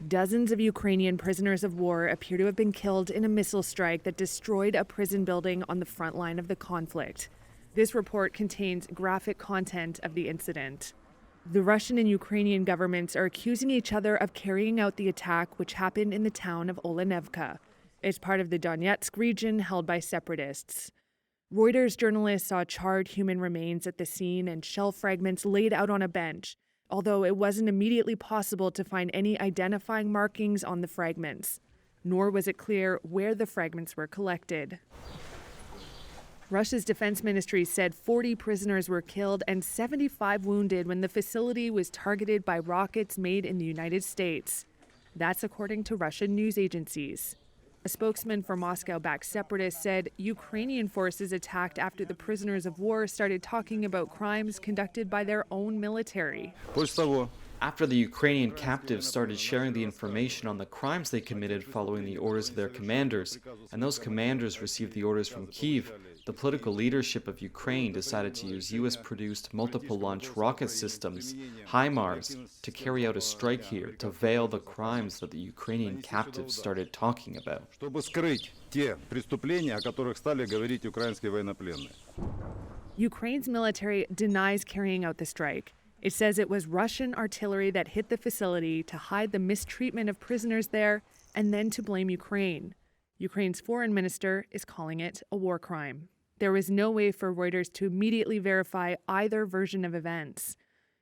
Dozens of Ukrainian prisoners of war appear to have been killed in a missile strike that destroyed a prison building on the front line of the conflict. This report contains graphic content of the incident. The Russian and Ukrainian governments are accusing each other of carrying out the attack, which happened in the town of Olenivka. It's part of the Donetsk region held by separatists. Reuters journalists saw charred human remains at the scene and shell fragments laid out on a bench, although it wasn't immediately possible to find any identifying markings on the fragments, nor was it clear where the fragments were collected. Russia's defense ministry said 40 prisoners were killed and 75 wounded when the facility was targeted by rockets made in the United States. That's according to Russian news agencies. A spokesman for Moscow-backed separatists said Ukrainian forces attacked after the prisoners of war started talking about crimes conducted by their own military. After the Ukrainian captives started sharing the information on the crimes they committed following the orders of their commanders, and those commanders received the orders from Kyiv, the political leadership of Ukraine decided to use US-produced multiple-launch rocket systems, HIMARS, to carry out a strike here to veil the crimes that the Ukrainian captives started talking about. Ukraine's military denies carrying out the strike. It says it was Russian artillery that hit the facility to hide the mistreatment of prisoners there and then to blame Ukraine. Ukraine's foreign minister is calling it a war crime. There was no way for Reuters to immediately verify either version of events.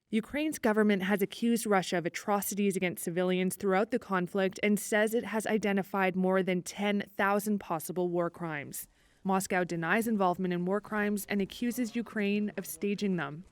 Ukraine's government has accused Russia of atrocities against civilians throughout the conflict and says it has identified more than 10,000 possible war crimes. Moscow denies involvement in war crimes and accuses Ukraine of staging them.